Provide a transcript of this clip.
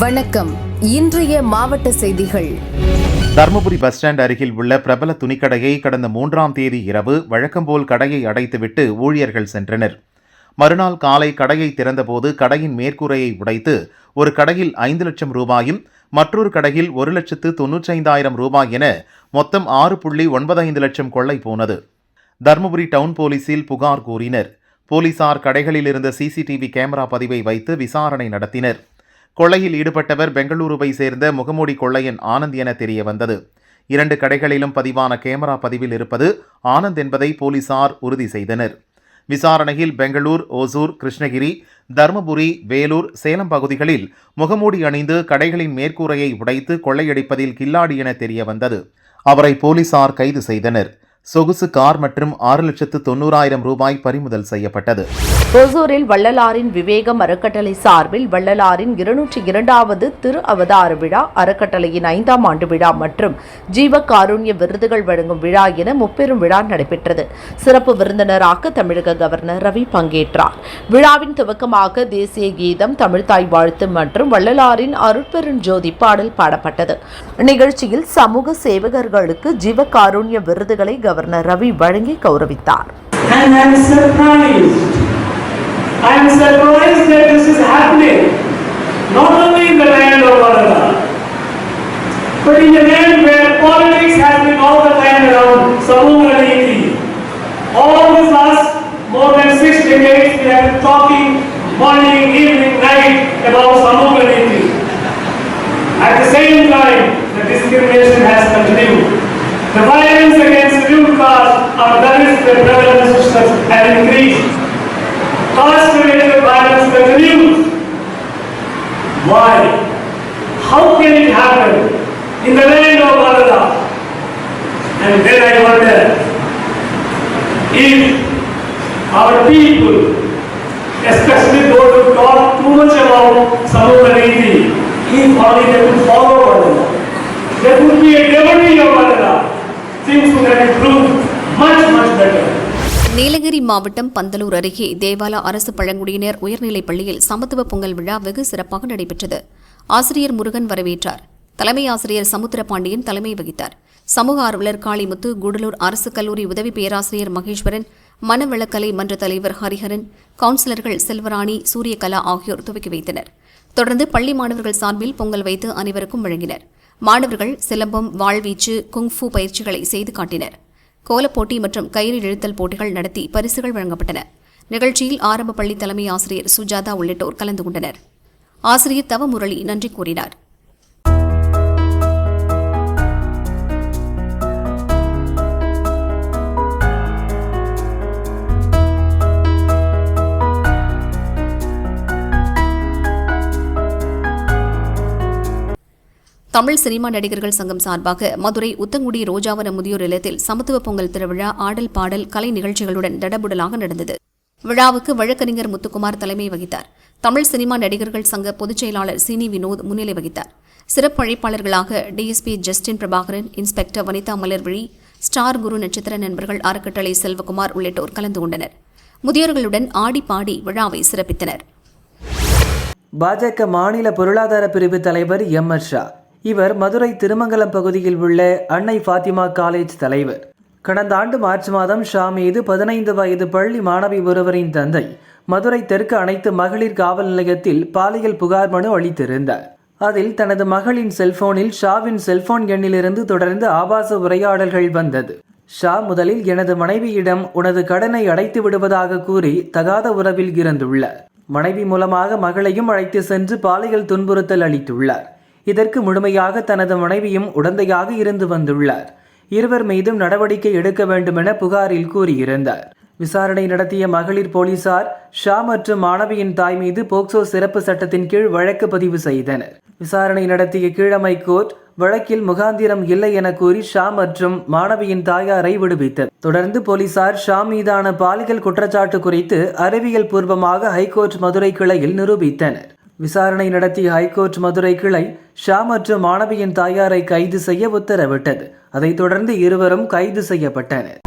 வணக்கம். இன்றைய மாவட்ட செய்திகள். தர்மபுரி பஸ் ஸ்டாண்ட் அருகில் உள்ள பிரபல துணிக்கடையை கடந்த 3ஆம் தேதி இரவு வழக்கம்போல் கடையை அடைத்துவிட்டு ஊழியர்கள் சென்றனர். மறுநாள் காலை கடையை திறந்தபோது கடையின் மேற்கூரையை உடைத்து ஒரு கடையில் 5 லட்சம் ரூபாயும் மற்றொரு கடையில் 1,95,000 ரூபாய் என மொத்தம் 6.95 லட்சம் கொள்ளை போனது. தர்மபுரி டவுன் போலீசில் புகார் கூறினர். போலீசார் கடைகளில் இருந்த சிசிடிவி கேமரா பதிவை வைத்து விசாரணை நடத்தினர். கொள்ளையில் ஈடுபட்டவர் பெங்களூருவை சேர்ந்த முகமூடி கொள்ளையன் ஆனந்த் என தெரிய வந்தது. 2 கடைகளிலும் பதிவான கேமரா பதிவில் இருப்பது ஆனந்த் என்பதை போலீசார் உறுதி செய்தனர். விசாரணையில் பெங்களூர், ஓசூர், கிருஷ்ணகிரி, தர்மபுரி, வேலூர், சேலம் பகுதிகளில் முகமூடி அணிந்து கடைகளின் மேற்கூரையை உடைத்து கொள்ளையடிப்பதில் கில்லாடி என தெரிய வந்தது. அவரை போலீசார் கைது செய்தனர். சொகுசு கார் மற்றும் 6,90,000 ரூபாய் பறிமுதல் செய்யப்பட்டது. ஓசூரில் வள்ளலாரின் விவேகம் அறக்கட்டளை சார்பில் வள்ளலாரின் 202வது திரு அவதார விழா, அறக்கட்டளையின் 5ஆம் ஆண்டு விழா மற்றும் ஜீவ காருண்ய விருதுகள் வழங்கும் விழா என முப்பெரும் விழா நடைபெற்றது. சிறப்பு விருந்தினராக தமிழக கவர்னர் ரவி பங்கேற்றார். விழாவின் துவக்கமாக தேசிய கீதம், தமிழ்தாய் வாழ்த்து மற்றும் வள்ளலாரின் அருட்பெருஞ்சோதி பாடல் பாடப்பட்டது. நிகழ்ச்சியில் சமூக சேவகர்களுக்கு ஜீவ காருண்ய விருதுகளை கவர்னர் ரவி வழங்கி கௌரவித்தார். I am surprised that this is happening not only in the land of Varada, but in the land where politics has been all the time around Samuganiti. All this last more than 6 decades we have been talking morning, evening, night about Samuganiti. At the same time, the discrimination has continued. The violence against scheduled castes, our Dalits, their brothers and sisters have increased. Caste-related violence continues. Why? How can it happen in the land of Varada? And then I wonder if our people, especially those who talk too much about Samuganiti, if only they would follow Varada, there would be a devotee of Varada. Things would have improved much better. Nilgiri மாவட்டம் பந்தலூர் அருகே தேவாலா அரசு பழங்குடியினர் உயர்நிலைப் பள்ளியில் சமத்துவ பொங்கல் விழா வெகு சிறப்பாக நடைபெற்றது. ஆசிரியர் முருகன் வரவேற்றார். தலைமை ஆசிரியர் சமுத்திரபாண்டியன் தலைமை வகித்தார். சமூக ஆர்வலர் காளிமுத்து, கூடலூர் அரசு கல்லூரி உதவி பேராசிரியர் மகேஸ்வரன், மனவளக்கலை மன்ற தலைவர் ஹரிஹரன், கவுன்சிலர்கள் செல்வராணி, சூரியகலா ஆகியோர் துவக்கி வைத்தனர். தொடர்ந்து பள்ளி மாணவர்கள் சார்பில் பொங்கல் வைத்து அனைவருக்கும் வழங்கினர். மாணவர்கள் சிலம்பம், வாழ்வீச்சு, குங்ஃபூ பயிற்சிகளை செய்து காட்டினர். கோலப்போட்டி மற்றும் கயிறு இழுத்தல் போட்டிகள் நடத்தி பரிசுகள் வழங்கப்பட்டன. நிகழ்ச்சியில் ஆரம்ப பள்ளி தலைமை ஆசிரியர் சுஜாதா உள்ளிட்டோர் கலந்து கொண்டனர். ஆசிரியர் தவமுரளி நன்றி கூறினார். தமிழ் சினிமா நடிகர்கள் சங்கம் சார்பாக மதுரை உத்தங்குடி ரோஜாவன முதியோர் இல்லத்தில் சமத்துவ பொங்கல் திருவிழா ஆடல் பாடல் கலை நிகழ்ச்சிகளுடன் தடபுடலாக நடந்தது. விழாவுக்கு வழக்கறிஞர் முத்துக்குமார் தலைமை வகித்தார். தமிழ் சினிமா நடிகர்கள் சங்க பொதுச் செயலாளர் சினி வினோத் முன்னிலை வகித்தார். சிறப்பு அழைப்பாளர்களாக DSP Justin Prabakaran, inspector Vanitha Malarvizhi, star Guru நட்சத்திர நண்பர்கள் அறக்கட்டளை செல்வகுமார் உள்ளிட்டோர் கலந்து கொண்டனர். முதியோர்களுடன் ஆடி பாடி விழாவை சிறப்பித்தனர். பாஜக மாநில பொருளாதார பிரிவு தலைவர் எம்.ஆர். ஷா. இவர் மதுரை திருமங்கலம் பகுதியில் உள்ள அன்னை ஃபாத்திமா காலேஜ் தலைவர். கடந்த ஆண்டு மார்ச் மாதம் ஷா மீது 15 வயது பள்ளி மாணவி ஒருவரின் தந்தை மதுரை தெற்கு அனைத்து மகளிர் காவல் நிலையத்தில் பாலியல் புகார் மனு அளித்திருந்தார். அதில் தனது மகளின் செல்போனில் ஷாவின் செல்போன் எண்ணிலிருந்து தொடர்ந்து ஆபாச உரையாடல்கள் வந்தது. ஷா முதலில் எனது மனைவியிடம் உனது கடனை அடைத்து விடுவதாக கூறி தகாத உறவில் இருந்துள்ளார். மனைவி மூலமாக மகளையும் அழைத்து சென்று பாலியல் துன்புறுத்தல் அளித்துள்ளார். இதற்கு முழுமையாக தனது மனைவியும் உடந்தையாக இருந்து வந்துள்ளார். இருவர் மீதும் நடவடிக்கை எடுக்க வேண்டும் என புகாரில் கூறியிருந்தார். விசாரணை நடத்திய மகளிர் போலீசார் ஷா மற்றும் மாணவியின் தாய் மீது போக்சோ சிறப்பு சட்டத்தின் கீழ் வழக்கு பதிவு செய்தனர். விசாரணை நடத்திய கீழமை கோர்ட் வழக்கில் முகாந்திரம் இல்லை என கூறி ஷா மற்றும் மாணவியின் தாயாரை விடுவித்தது. தொடர்ந்து போலீசார் ஷா மீதான பாலியல் குற்றச்சாட்டு குறித்து அறிவியல் பூர்வமாக ஹைகோர்ட் மதுரை கிளையில் நிரூபித்தனர். விசாரணை நடத்திய ஹைகோர்ட் மதுரை கிளை ஷா மற்றும் மாணவியின் தாயாரை கைது செய்ய உத்தரவிட்டது. அதைத் தொடர்ந்து இருவரும் கைது செய்யப்பட்டனர்.